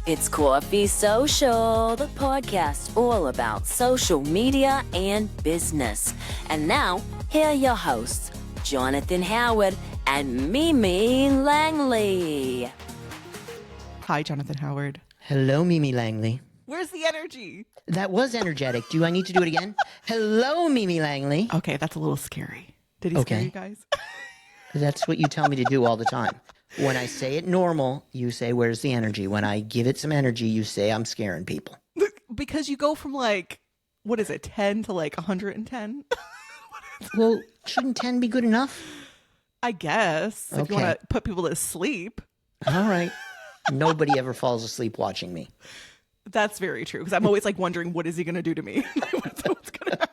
It's Coffee Social, the podcast all about social media and business. And now, here are your hosts, Jonathan Howard and Mimi Langley. Hi, Jonathan Howard. Hello, Mimi Langley. Where's the energy? That was energetic. Do I need to do it again? Hello, Mimi Langley. Okay, that's a little scary. Did he scare you guys? That's what you tell me to do all the time. When I say it normal, you say, where's the energy? When I give it some energy, you say, I'm scaring people. Because you go from 10 to 110? Well, shouldn't 10 be good enough? I guess, if you want to put people to sleep. All right. Nobody ever falls asleep watching me. That's very true, because I'm always wondering, what is he going to do to me? What's going to happen?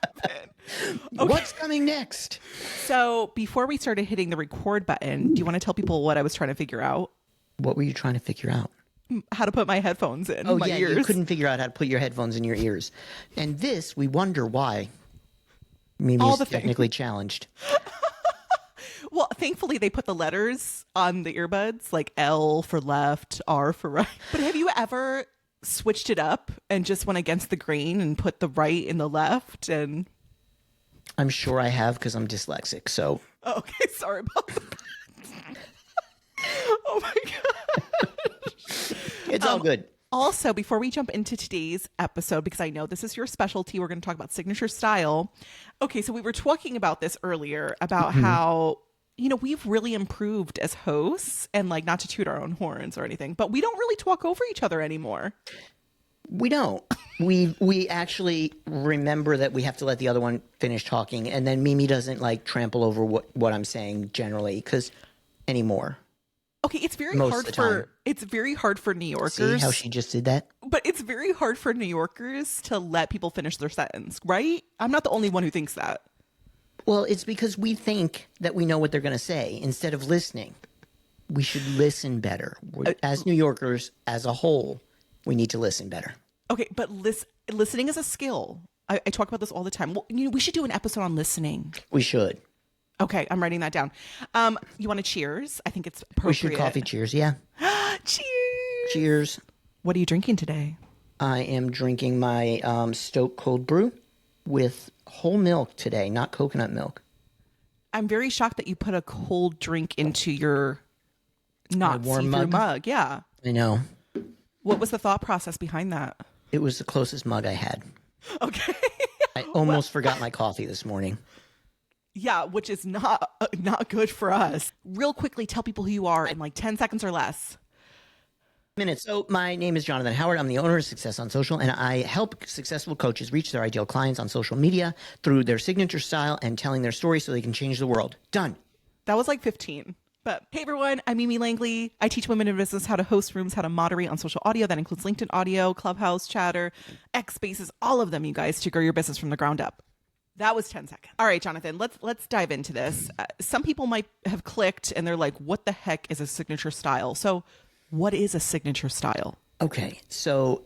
Okay. What's coming next? So before we started hitting the record button, do you want to tell people what I was trying to figure out? What were you trying to figure out? How to put my headphones in my ears. You couldn't figure out how to put your headphones in your ears. And this, we wonder why Mimi's technically challenged. Well, thankfully, they put the letters on the earbuds, like L for left, R for right. But have you ever switched it up and just went against the grain and put the right in the left? And I'm sure I have, because I'm dyslexic, so. Oh, okay, sorry about that. Oh my gosh. It's all good. Also, before we jump into today's episode, because I know this is your specialty, we're going to talk about signature style. Okay, so we were talking about this earlier, about how, we've really improved as hosts, and not to toot our own horns or anything, but we don't really talk over each other anymore. We don't. We actually remember that we have to let the other one finish talking, and then Mimi doesn't trample over what I'm saying generally, because anymore. Okay, it's very hard for New Yorkers. See how she just did that? But it's very hard for New Yorkers to let people finish their sentence, right? I'm not the only one who thinks that. Well, it's because we think that we know what they're going to say instead of listening. We should listen better. As New Yorkers, as a whole, we need to listen better. Okay, but listening is a skill. I talk about this all the time. Well, we should do an episode on listening. We should. Okay, I'm writing that down. You want to cheers? I think it's appropriate. We should coffee cheers, yeah. Cheers! Cheers. What are you drinking today? I am drinking my Stoke Cold Brew with whole milk today, not coconut milk. I'm very shocked that you put a cold drink into your not see-through mug. Yeah. I know. What was the thought process behind that? It was the closest mug I had. Okay. I almost forgot my coffee this morning. Yeah, which is not good for us. Real quickly, tell people who you are in 10 seconds or less. Minutes. So my name is Jonathan Howard. I'm the owner of Success on Social, and I help successful coaches reach their ideal clients on social media through their signature style and telling their story so they can change the world. Done. That was 15. But hey, everyone, I'm Mimi Langley. I teach women in business how to host rooms, how to moderate on social audio. That includes LinkedIn audio, Clubhouse, Chatter, X Spaces, all of them, you guys, to grow your business from the ground up. That was 10 seconds. All right, Jonathan, let's dive into this. Some people might have clicked and they're like, what the heck is a signature style? So what is a signature style? Okay, so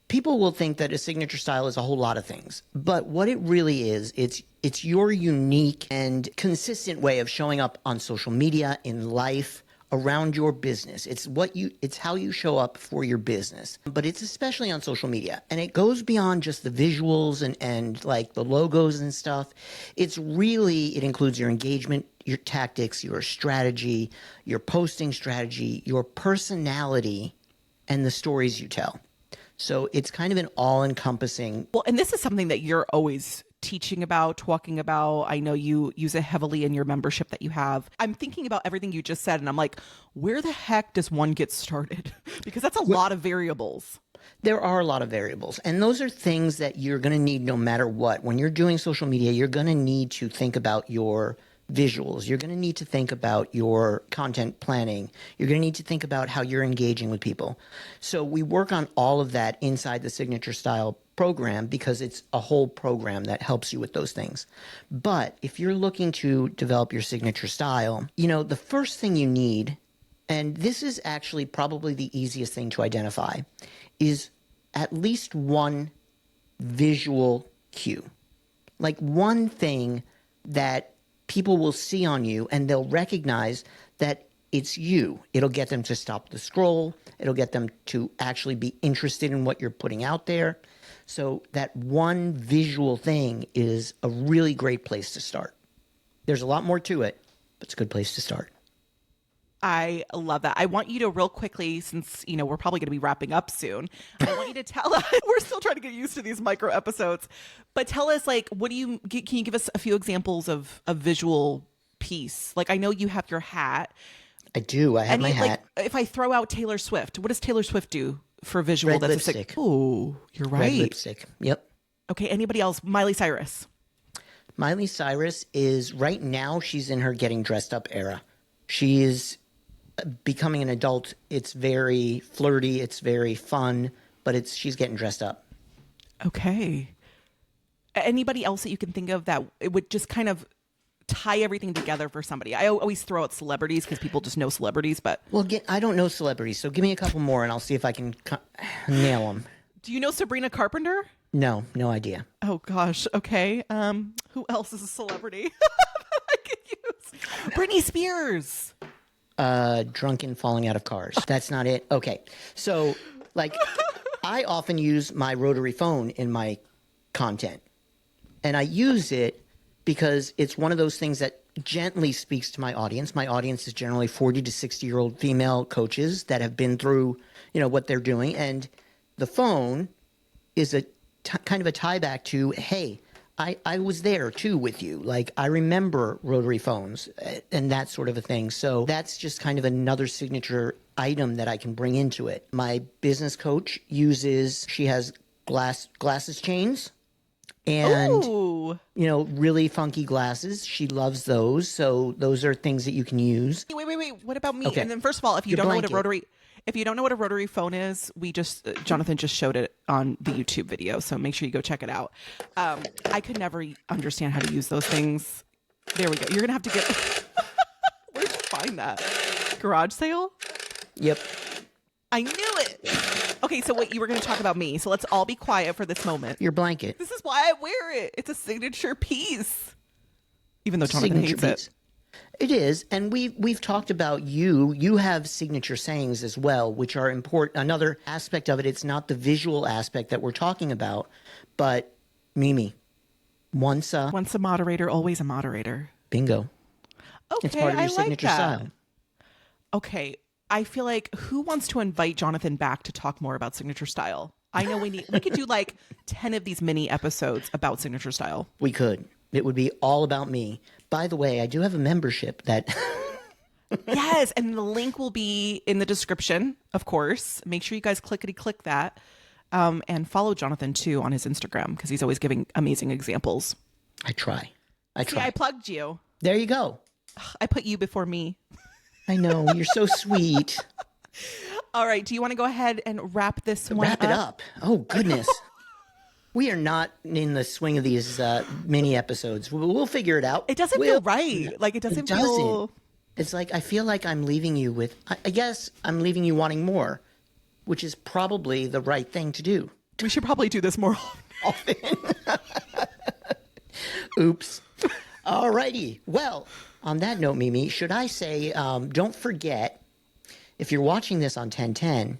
people will think that a signature style is a whole lot of things. But what it really is, it's your unique and consistent way of showing up on social media, in life, around your business. It's how you show up for your business, but it's especially on social media, and it goes beyond just the visuals and the logos and stuff. It includes your engagement, your tactics, your strategy, your posting strategy, your personality, and the stories you tell. So it's kind of an all-encompassing. Well, and this is something that you're always teaching about, talking about. I know you use it heavily in your membership that you have. I'm thinking about everything you just said, and I'm like, where the heck does one get started? Because that's a lot of variables. There are a lot of variables, and those are things that you're going to need no matter what. When you're doing social media, you're going to need to think about your visuals. You're going to need to think about your content planning. You're going to need to think about how you're engaging with people. So we work on all of that inside the Signature Style program because it's a whole program that helps you with those things. But if you're looking to develop your signature style, the first thing you need, and this is actually probably the easiest thing to identify, is at least one visual cue. One thing that people will see on you and they'll recognize that it's you. It'll get them to stop the scroll. It'll get them to actually be interested in what you're putting out there. So that one visual thing is a really great place to start. There's a lot more to it, but it's a good place to start. I love that. I want you to real quickly, since, we're probably going to be wrapping up soon. I want you to tell us, we're still trying to get used to these micro episodes, but tell us, like, can you give us a few examples of a visual piece? Like, I know you have your hat. I do. I have my hat. Like, if I throw out Taylor Swift, what does Taylor Swift do for visual? Red that's lipstick. Oh, you're right. Red lipstick. Yep. Okay. Anybody else? Miley Cyrus. Miley Cyrus is, right now, she's in her getting dressed up era. She is becoming an adult. It's very flirty. It's very fun, but she's getting dressed up. Okay. Anybody else that you can think of that it would just kind of tie everything together for somebody? I always throw out celebrities because people just know celebrities, but... Well, I don't know celebrities, so give me a couple more and I'll see if I can nail them. Do you know Sabrina Carpenter? No idea. Oh, gosh. Okay. Who else is a celebrity that I could use? Britney Spears. Drunken falling out of cars. That's not it. Okay. So, like, I often use my rotary phone in my content. And I use it because it's one of those things that gently speaks to my audience. My audience is generally 40 to 60-year-old female coaches that have been through, what they're doing. And the phone is a kind of a tie back to, hey, I was there too with you. Like, I remember rotary phones and that sort of a thing. So that's just kind of another signature item that I can bring into it. My business coach she has glasses chains and, Ooh. really funky glasses. She loves those. So those are things that you can use. Wait. What about me? Okay. And then first of all, if you don't know what a rotary phone is, Jonathan just showed it on the YouTube video, so make sure you go check it out. I could never understand how to use those things. There we go. You're gonna have to get. Where'd you find that? Garage sale? Yep. I knew it. Okay, so what you were gonna talk about me? So let's all be quiet for this moment. Your blanket. This is why I wear it. It's a signature piece. Even though Jonathan hates it. It is, and we've talked about you. You have signature sayings as well, which are important. Another aspect of it, it's not the visual aspect that we're talking about, but Mimi, once a moderator, always a moderator. Bingo. Okay, it's part of your signature style. Okay, I feel like who wants to invite Jonathan back to talk more about signature style? I know we could do like 10 of these mini episodes about signature style. We could. It would be all about me. By the way, I do have a membership that... Yes, and the link will be in the description, of course. Make sure you guys click that. And follow Jonathan, too, on his Instagram, because he's always giving amazing examples. I try. See, I plugged you. There you go. I put you before me. I know. You're so sweet. All right. Do you want to go ahead and wrap this one up? Wrap it up. Oh, goodness. We are not in the swing of these mini episodes. We'll figure it out. It doesn't feel right. Like, it doesn't feel... It's like, I feel like I'm leaving you with... I guess I'm leaving you wanting more, which is probably the right thing to do. We should probably do this more often. Oops. All righty. Well, on that note, Mimi, should I say, don't forget, if you're watching this on 1010,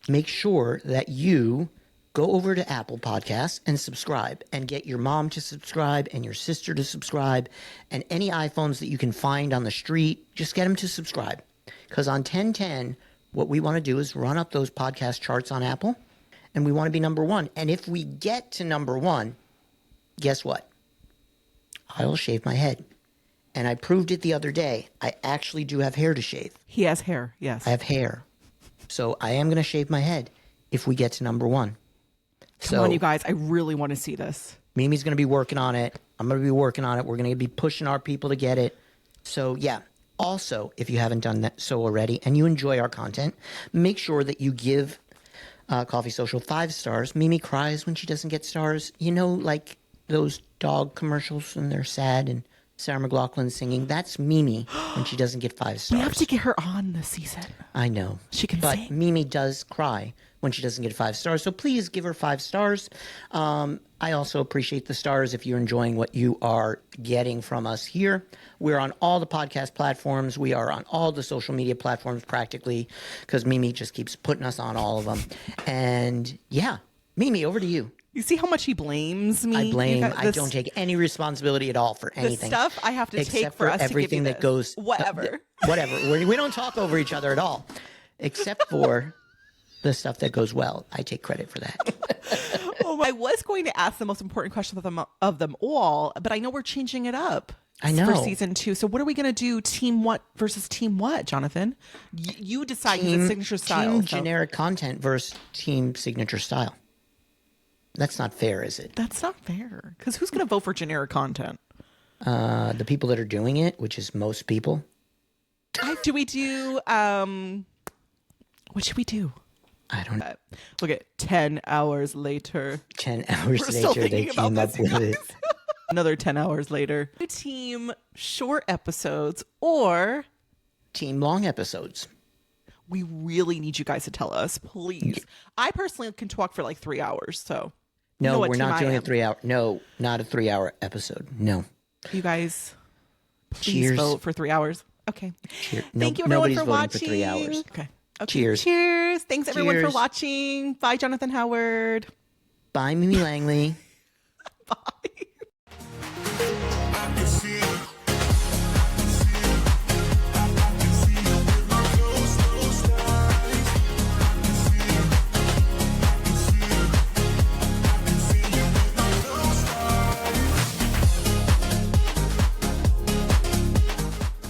make sure that you... go over to Apple Podcasts and subscribe, and get your mom to subscribe and your sister to subscribe, and any iPhones that you can find on the street, just get them to subscribe. Because on 1010, what we want to do is run up those podcast charts on Apple, and we want to be number one. And if we get to number one, guess what? I'll shave my head. And I proved it the other day. I actually do have hair to shave. He has hair, yes. I have hair. So I am going to shave my head if we get to number one. Come on, you guys. I really want to see this. Mimi's going to be working on it. I'm going to be working on it. We're going to be pushing our people to get it. So, yeah. Also, if you haven't done that so already and you enjoy our content, make sure that you give Coffee Social 5 stars. Mimi cries when she doesn't get stars. Like those dog commercials when they're sad and Sarah McLachlan singing. That's Mimi when she doesn't get 5 stars. We have to get her on this season. I know. She can but sing. Mimi does cry when she doesn't get 5 stars. So please give her 5 stars. I also appreciate the stars if you're enjoying what you are getting from us here. We're on all the podcast platforms. We are on all the social media platforms practically because Mimi just keeps putting us on all of them. And yeah, Mimi, over to you. You see how much he blames me? I blame. I don't take any responsibility at all for anything. The stuff I have to take except for us everything to give you that goes. whatever. Whatever. We don't talk over each other at all, except for the stuff that goes well. I take credit for that. I was going to ask the most important question of them all, but I know we're changing it up. I know. For season 2. So what are we going to do? Team what versus team what, Jonathan? You decide the signature style. Team generic content versus team signature style. That's not fair, is it? That's not fair. Because who's going to vote for generic content? The people that are doing it, which is most people. Do we do... what should we do? I don't know. Look at 10 hours later. 10 hours We're still later, they thinking about came up this, with guys. it. Another 10 hours later. Team short episodes or... Team long episodes. We really need you guys to tell us, please. I personally can talk for like 3 hours, so... No, you know what we're team not I doing a am. 3 hour. No, not a 3 hour episode. No. You guys, please Cheers. vote for 3 hours. Okay. Cheers. Thank you, everyone, Nobody's for voting watching. for 3 hours. Okay. Cheers. Cheers. Thanks, everyone, for Cheers. watching. Bye, Jonathan Howard. Bye, Mimi Langley. Bye.